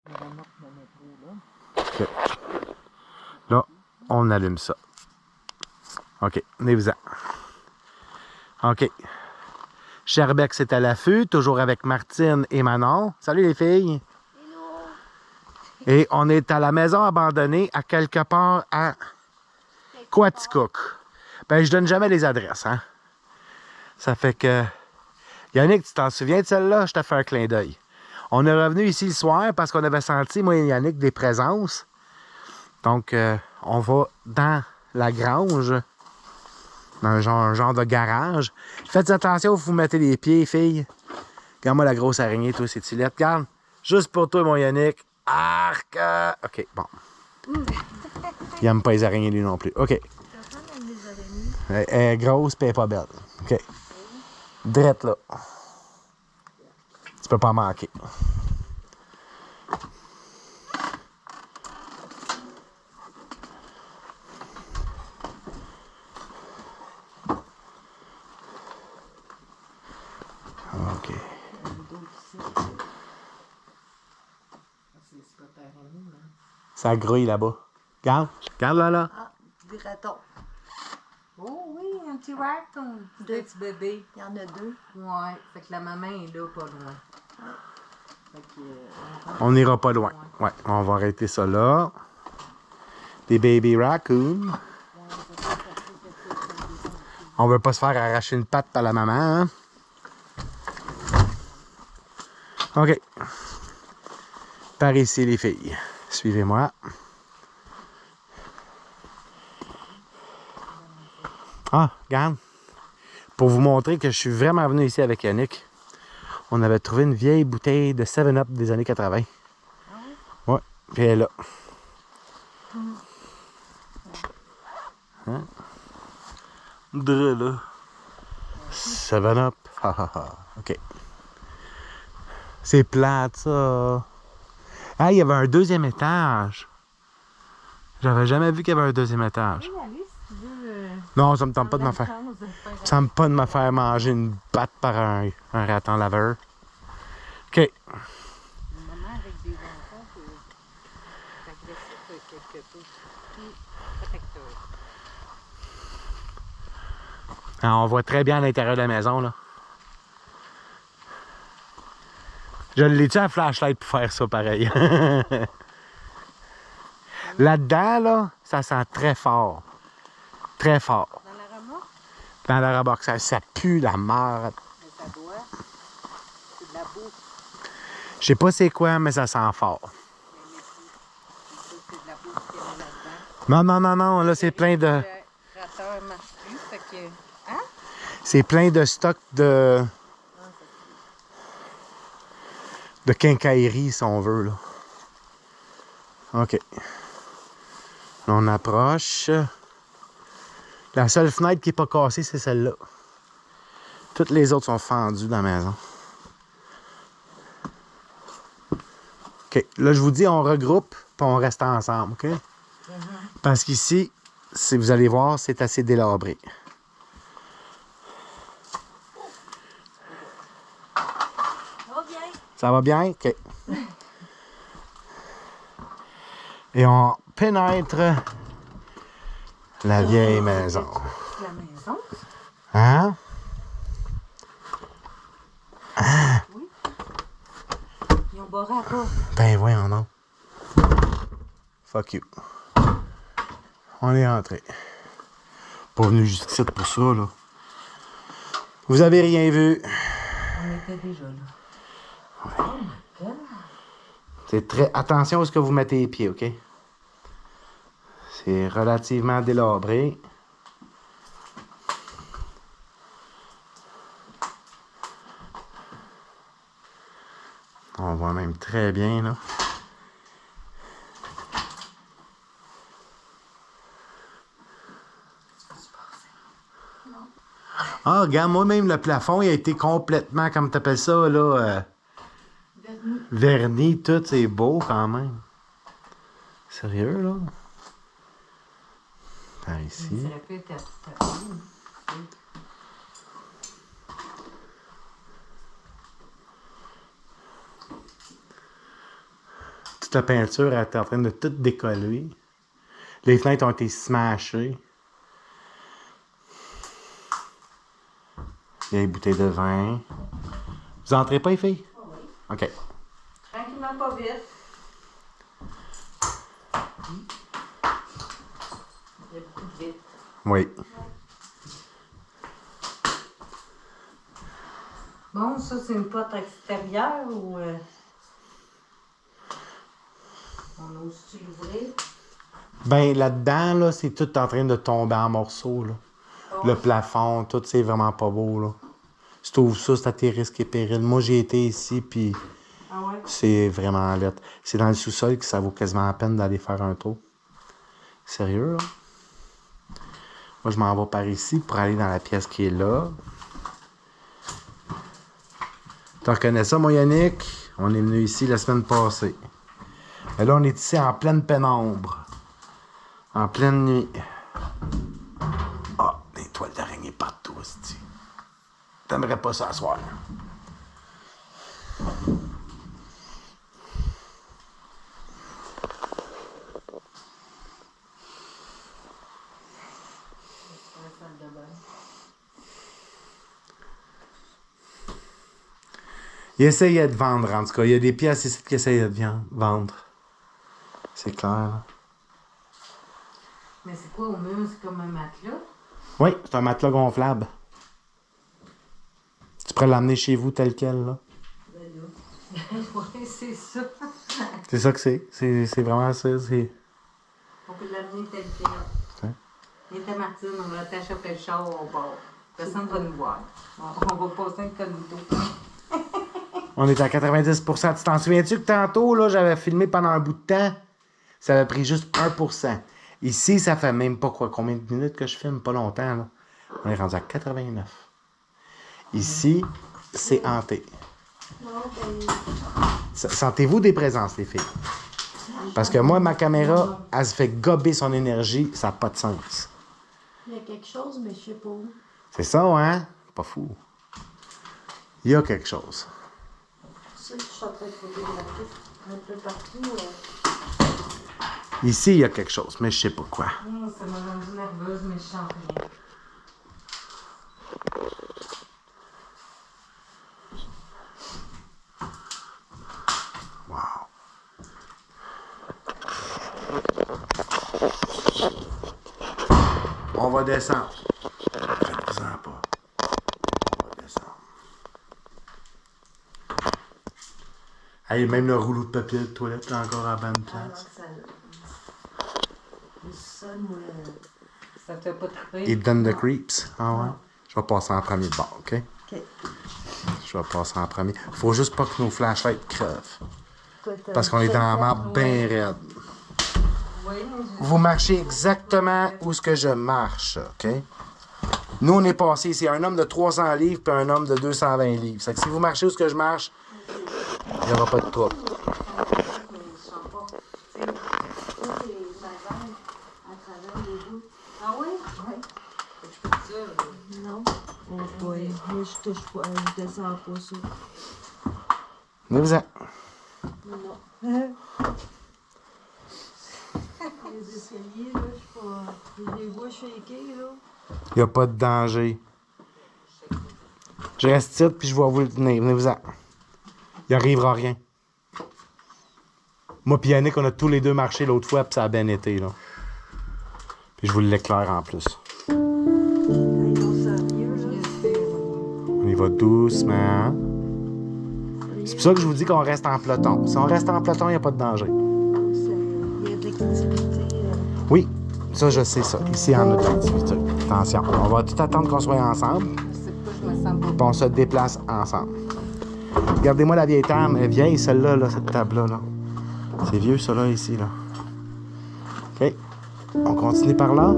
OK. Là, on allume ça. OK, venez-vous-en. OK. Sherbeck, c'est à l'affût, toujours avec Martine et Manon. Salut les filles! Hello! Et on est à la maison abandonnée à quelque part à Quaticook. Ben, je donne jamais les adresses, hein. Ça fait que... Yannick, tu t'en souviens de celle-là? Je t'ai fait un clin d'œil. On est revenu ici le soir parce qu'on avait senti, moi et Yannick, des présences. Donc, on va dans la grange, dans un genre de garage. Faites attention où vous mettez les pieds, filles. Regarde-moi la grosse araignée, toi, c'est Tilette. Regarde, juste pour toi, mon Yannick. Arc! OK, bon. Il aime pas les araignées, lui non plus. OK. Elle est grosse, puis elle est pas belle. OK. Drette, là. Tu peux pas manquer. OK. Ça grouille là-bas. Regarde. Regarde là. Ah, des ratons. Oh oui, un petit raton. Deux. Un petit bébé. Il y en a deux. Ouais, fait que la maman est là, pas loin. Fait que, On n'ira pas loin. Ouais, on va arrêter ça là. Des baby raccoons. On veut pas se faire arracher une patte par la maman, hein? OK. Par ici, les filles. Suivez-moi. Ah, regarde. Pour vous montrer que je suis vraiment venu ici avec Yannick, on avait trouvé une vieille bouteille de 7-Up des années 80. Ah oui? Ouais, puis elle est là. Hein? Dreux, là. 7-Up. Ha, ha, ha. OK. C'est plate, ça. Ah, il y avait un deuxième étage. J'avais jamais vu qu'il y avait un deuxième étage. Oui, Alice, tu veux... Non, ça me tente pas de me faire. Ça me tente pas de me faire manger une batte par un raton laveur. OK. Une maman avec des enfants, c'est agressif quelque peu. Puis protecteur. Ah, on voit très bien à l'intérieur de la maison, là. Je l'ai-tu à flashlight pour faire ça, pareil? Là-dedans, là, ça sent très fort. Très fort. Dans la remorque, Dans la remorque, ça pue la merde. mais ça doit. C'est de la boue. Je sais pas c'est quoi, mais ça sent fort. Mais c'est de la boue qu'il y a là-dedans. Non, là, c'est plein de... Le rateur marche plus, fait que... Hein? C'est plein de stock de quincaillerie, si on veut, là. OK. On approche. La seule fenêtre qui n'est pas cassée, c'est celle-là. Toutes les autres sont fendues dans la maison. OK. Là, je vous dis, on regroupe, puis on reste ensemble, OK? Parce qu'ici, si vous allez voir, c'est assez délabré. Ça va bien? Ça va bien? OK. Et on pénètre la vieille maison. La maison? Hein? Oui. Ils ont barré à la porte. Ben voyons non. Fuck you. On est rentré. Pas venu juste ici pour ça, là. Vous avez rien vu. On était déjà là. Oh my God! C'est très... Attention à ce que vous mettez les pieds, OK? C'est relativement délabré. On voit même très bien, là. Ah, regarde, moi-même, le plafond, il a été complètement, comme tu appelles ça, là, verni, tout, c'est beau quand même. Sérieux, là? Par ici. Ça aurait pu être tapé. Toute la peinture elle était en train de tout décoller. Les fenêtres ont été smashées. Il y a des bouteilles de vin. Vous entrez pas, les filles? Ah oui. OK. Tranquillement, pas vite. Il y a beaucoup de vite. Oui. Bon, ça, c'est une porte extérieure ou... On ose-tu l'ouvrir? Ben, là-dedans, là, c'est tout en train de tomber en morceaux, là. Oh. Le plafond, tout, c'est vraiment pas beau, là. Si tu ouvres ça, c'est à tes risques et périls. Moi, j'ai été ici, puis Ah ouais? c'est vraiment lettre. C'est dans le sous-sol que ça vaut quasiment la peine d'aller faire un tour. Sérieux, là? Moi, je m'en vais par ici pour aller dans la pièce qui est là. Tu reconnais ça, moi, Yannick? On est venu ici la semaine passée. Et là, on est ici en pleine pénombre. En pleine nuit. Ah, des toiles d'araignée partout, aussi. T'aimerais pas ça à soir. Il essayait de vendre, en tout cas. Il y a des pièces ici qui essayaient de vendre. C'est clair. Là. Mais c'est quoi au mur? C'est comme un matelas? Oui, c'est un matelas gonflable. Tu pourrais l'amener chez vous tel quel, là. Ben là. Oui, c'est ça. C'est ça que c'est. C'est vraiment ça. C'est... On peut l'amener tel quel. Hein? Il était Martine, on l'attache après le char au bord. Personne ne va nous voir. On va passer un commando. On est à 90%. Tu t'en souviens-tu que tantôt, là, j'avais filmé pendant un bout de temps? Ça avait pris juste 1%. Ici, ça fait même pas quoi, combien de minutes que je filme? Pas longtemps, là. On est rendu à 89. Ici, c'est hanté. Non, ben, Sentez-vous des présences, les filles? Parce que moi, ma caméra, elle se fait gober son énergie, ça n'a pas de sens. il y a quelque chose, mais je sais pas où. C'est ça, hein? Pas fou. Il y a quelque chose. Ça, je suis en train de trouver la piste un peu partout. Ici, il y a quelque chose, mais je sais pas quoi. Ça m'a rendu nerveuse, mais je sens rien. Wow. On va descendre. Faites-vous-en pas. On va descendre. Hey, même le rouleau de papier de toilette est encore à bonne Alors, place. ça. Le sol, moi. Ça te fait pas triper? Il te donne the creeps. Ah ouais? Je vais passer en premier de bord, OK? OK. Je vais passer en premier. Faut juste pas que nos flashlights crevent. Toi, t'as Parce qu'on est dans la map bien raide. Oui, Vous marchez exactement où ce que je marche, OK? Nous, on est passé ici. Un homme de 300 livres puis un homme de 220 livres. C'est que si vous marchez où ce que je marche, il n'y aura pas de trouble. mais je sens pas. Tu sais, tous les magasins à travers les bouts. Ah oui? Oui. Je peux te dire. Non. Oh boy. Moi, je touche pas. Je descends pas ça. Venez-vous-en. Non. Les escaliers, là, je suis pas. Je les vois shaker, là. Il n'y a pas de danger. Je reste ici puis je vais vous le tenir. Venez-vous-en. Il n'arrivera rien. Moi puis Yannick, on a tous les deux marché l'autre fois puis ça a bien été, là. Puis je vous l'éclaire en plus. Ils ont sérieux, là. On y va doucement. C'est pour ça que je vous dis qu'on reste en peloton. Si on reste en peloton, il n'y a pas de danger. Il y a de l'activité. Oui, ça, je sais ça. Ici, il y en a de l'activité. Attention, on va tout attendre qu'on soit ensemble, Je sais pas, je me sens pas. puis on se déplace ensemble. Regardez-moi la vieille table. Elle est vieille, celle-là, là, cette table-là. Là. C'est vieux, ça, là, ici, là. OK. On continue par là.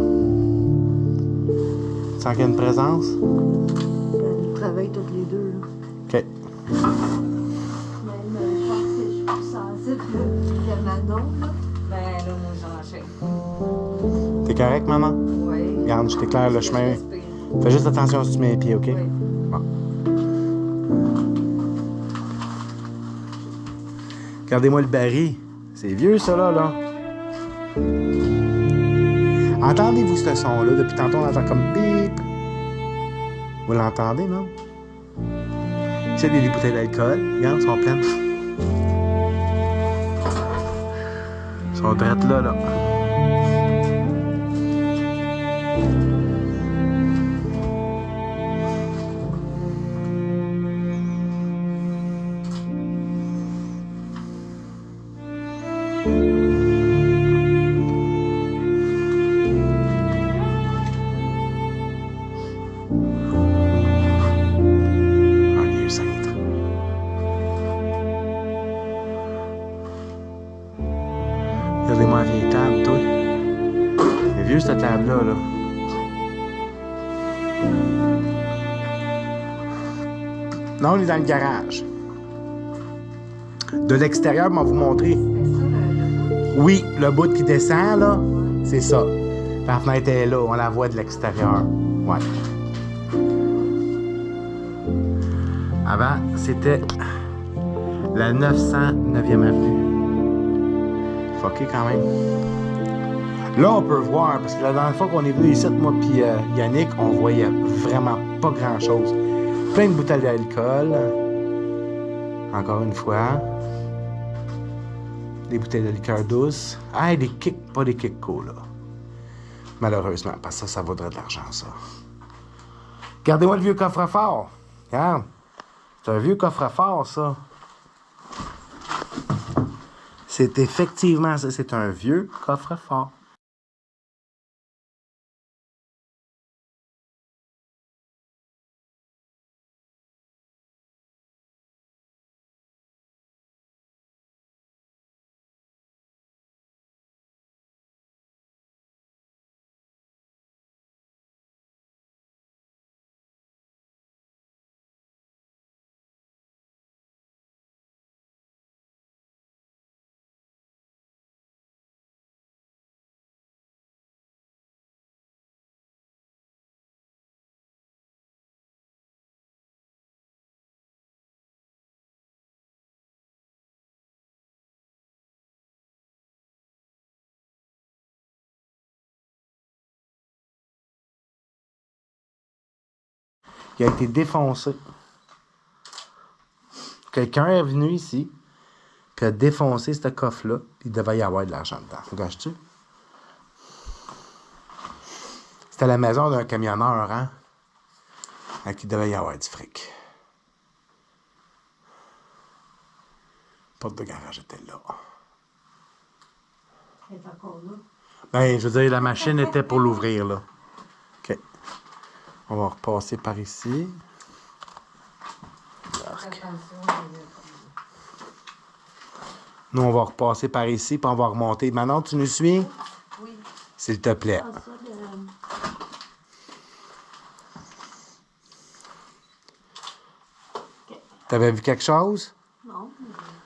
Tu sens qu'il y a une présence? Ils travaillent toutes les deux, là. OK. Même, je pense que je suis plus sensible que Manon, là. Ben là, moi, j'enchaîne. T'es correct, maman? Oui. Regarde, je t'éclaire le chemin. Fais juste attention si tu mets les pieds, OK? Oui. Bon. Regardez-moi le baril. C'est vieux, ça, là. Entendez-vous ce son-là? Depuis tantôt, on entend comme bip. Vous l'entendez, non? C'est des bouteilles d'alcool. Regarde, elles sont pleines. Elles sont drettes là. Regardez-moi la vieille table, toi. C'est vieux, cette table-là, là. Là, on est dans le garage. De l'extérieur, on va vous montrer. Oui, le bout qui descend, là, c'est ça. La fenêtre est là, on la voit de l'extérieur. Ouais. Avant, c'était la 909e avenue. Fucké quand même. Là, on peut voir, parce que la dernière fois qu'on est venu ici, moi et Yannick, on voyait vraiment pas grand-chose. Plein de bouteilles d'alcool. Encore une fois. Des bouteilles de liqueur douce. Ah, des kicks, pas des kicks cola. Malheureusement, parce que ça vaudrait de l'argent, ça. Regardez-moi le vieux coffre-fort. Regarde. C'est un vieux coffre-fort, ça. C'est effectivement ça. C'est un vieux coffre-fort. Il a été défoncé. Quelqu'un est venu ici, puis a défoncé ce coffre-là, puis il devait y avoir de l'argent dedans. Regarde-tu? C'était la maison d'un camionneur, hein? À qui devait y avoir du fric. La porte de garage était là. Elle est encore là. Ben, je veux dire, la machine était pour l'ouvrir, là. OK. On va repasser par ici. Nous, on va repasser par ici, puis on va remonter. Manon, tu nous suis? Oui. S'il te plaît. Ah, ça, T'avais vu quelque chose? non.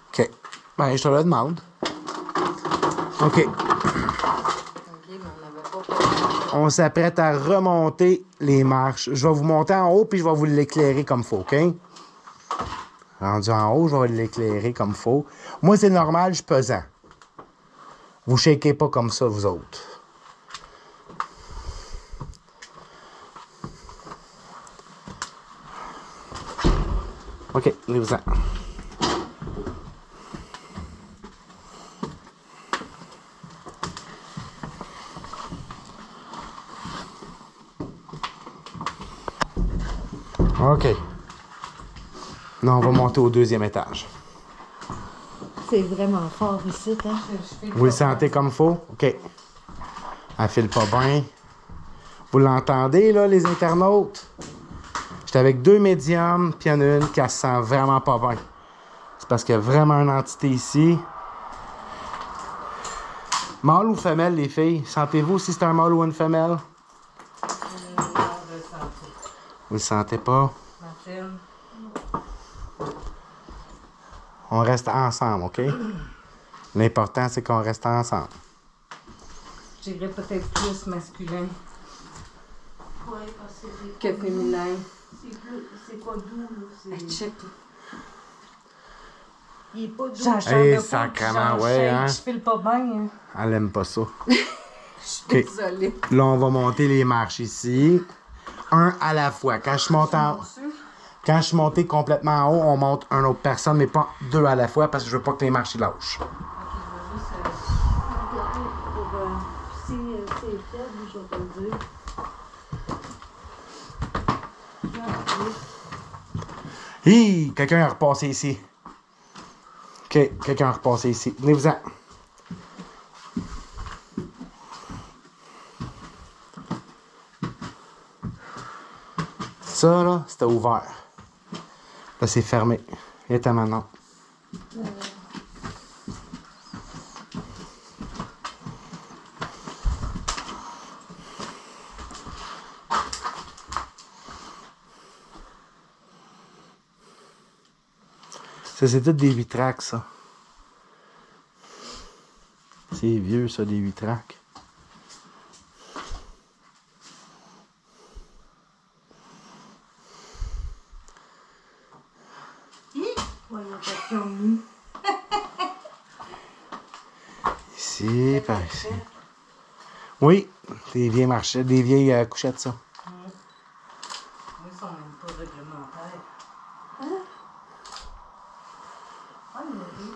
OK. Ben, je te le demande. OK. OK, mais on n'avait pas... On s'apprête à remonter les marches. Je vais vous monter en haut, puis je vais vous l'éclairer comme il faut, OK? Rendu en haut, je vais l'éclairer comme il faut. Moi, c'est normal, je suis pesant. Vous shakez pas comme ça, vous autres. OK, allez-vous-en. OK. Là, on va monter au deuxième étage. C'est vraiment fort ici, hein? Vous le sentez comme il faut? OK. Elle file pas bien. Vous l'entendez, là, les internautes? J'étais avec 2 médiums, puis il y en a une qui se sent vraiment pas bien. C'est parce qu'il y a vraiment une entité ici. Mâle ou femelle, les filles? Sentez-vous si c'est un mâle ou une femelle? Vous le sentez pas? Martine. On reste ensemble, OK? L'important, c'est qu'on reste ensemble. Je dirais peut-être plus masculin Oui, parce que que féminin. c'est pas doux, là. Hey, check. Il est pas doux. J'ai acheté Hey, un de sacrément, ouais, hein. Je file pas bien. Hein. Elle aime pas ça. Je suis désolée. Là, on va monter les marches ici. Un à la fois. Quand je suis monté complètement en haut, on monte une autre personne, mais pas deux à la fois parce que je veux pas que les marches ils lâchent. Ok, je vais juste regarder pour si c'est faible, je vais te le dire. Hi! Quelqu'un a repassé ici. OK, quelqu'un a repassé ici. Venez-vous-en. Ça, là, c'était ouvert. Là, c'est fermé. Il est à maintenant. Ça, c'est tout des vitraques, ça. C'est vieux, ça, des vitraques. Voyons, Ici, par ici. Oui, des vieilles marchettes, des vieilles couchettes, ça. Ils sont même pas réglementaires. Ah, oui.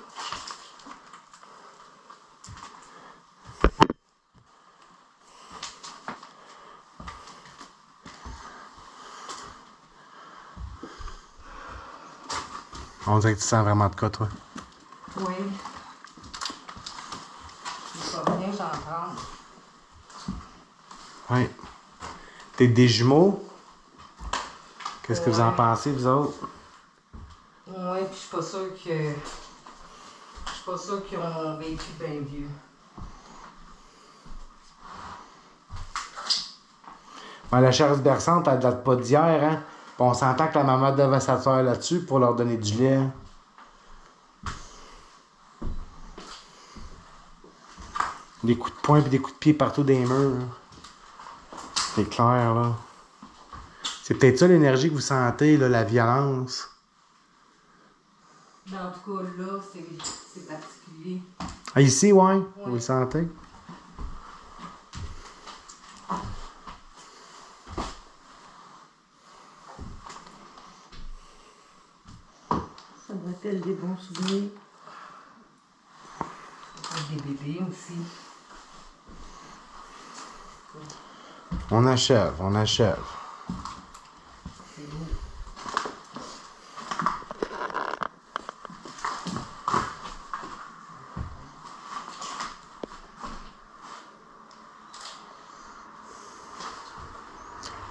On dirait que tu sens vraiment de quoi, toi. Oui. Il va bien j'en prendre. Oui. T'es des jumeaux? Qu'est-ce que vous en pensez, vous autres? Oui, puis je suis pas sûre que. Je suis pas sûre qu'ils ont vécu bien vieux. Ben, la chaise berçante, elle date pas d'hier, hein? Puis on s'entend que la maman devait s'asseoir là-dessus pour leur donner du lait. Des coups de poing et des coups de pied partout dans les murs. C'est clair, là. C'est peut-être ça l'énergie que vous sentez, là, la violence. Mais en tout cas, là, c'est particulier. Ah, ici, ouais? Vous le sentez? Ça me rappelle des bons souvenirs. Des bébés aussi. On achève, on achève. C'est beau.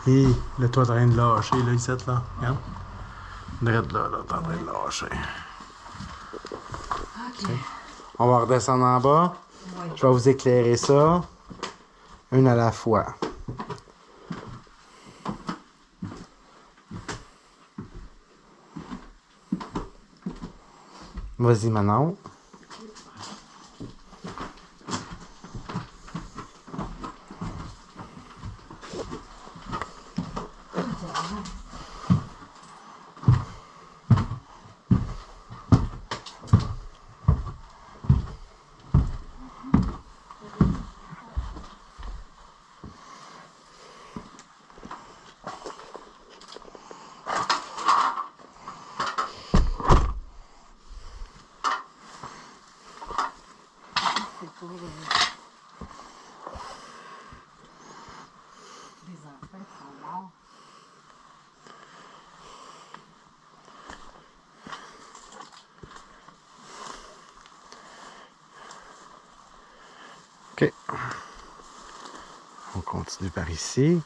Et le toit est en train de lâcher, là, ici, là. Regarde. Drette là, t'es en train de lâcher. OK. On va redescendre en bas. Oui. Je vais vous éclairer ça. Une à la fois. Vas-y, Manon. C'est pour les enfants qui sont morts. OK. On continue par ici.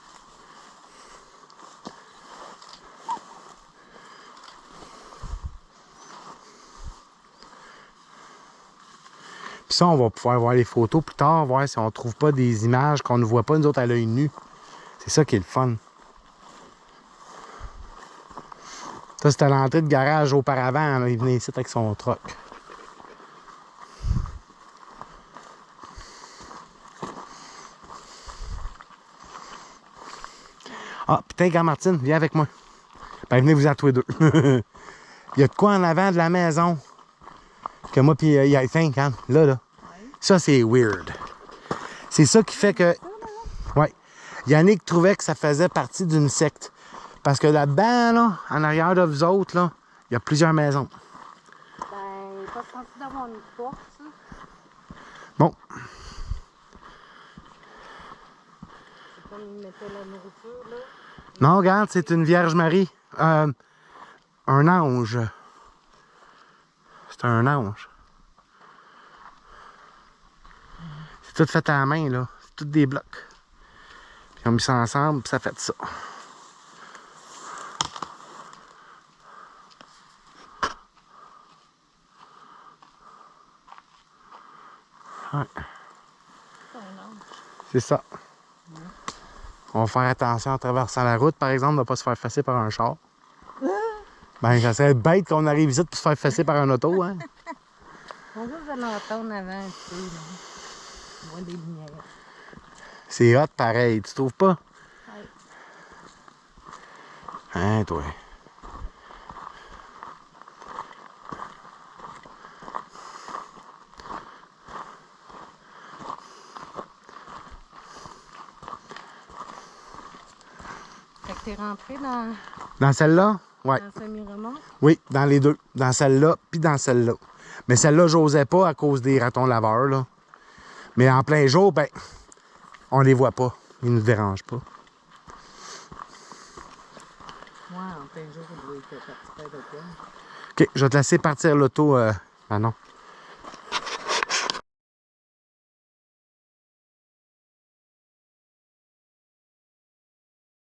Puis ça, on va pouvoir voir les photos plus tard, voir si on trouve pas des images qu'on ne voit pas, nous autres, à l'œil nu. C'est ça qui est le fun. Ça, c'était l'entrée de garage auparavant. Là. Il venait ici avec son truck. Ah, putain, gars Martine, viens avec moi. Ben, venez vous en tous les deux. Il y a de quoi en avant de la maison. Que moi puis I think, hein? Là. Ouais. Ça, c'est weird. C'est ça qui fait que... Ouais. Yannick trouvait que ça faisait partie d'une secte. Parce que là-dedans, là, en arrière de vous autres, là, il y a plusieurs maisons. Ben, pas censé d'avoir une porte, ça. Bon. C'est comme ils mettaient la nourriture, là. Non, regarde, c'est une Vierge Marie. Un ange. C'est un ange. C'est tout fait à la main, là. C'est tout des blocs. Puis ils ont mis ça ensemble, puis ça fait ça. Ouais. C'est ça. On va faire attention en traversant la route, par exemple, de ne pas se faire fesser par un char. Ben, ça serait bête qu'on arrive ici pour se faire fesser par un auto, hein? On va juste l'entendre avant un peu, là. On voit des lumières. C'est hot pareil, tu trouves pas? Ouais. Hein, toi? Fait que t'es rentré dans Dans celle-là? Ouais. Saint-Miremont? Oui, dans les deux. Dans celle-là, puis dans celle-là. Mais celle-là, j'osais pas à cause des ratons laveurs, là. Mais en plein jour, ben, on les voit pas. Ils nous dérangent pas. Ouais, en plein jour, on doit être parti faire de quoi. OK, je vais te laisser partir l'auto. Ah non.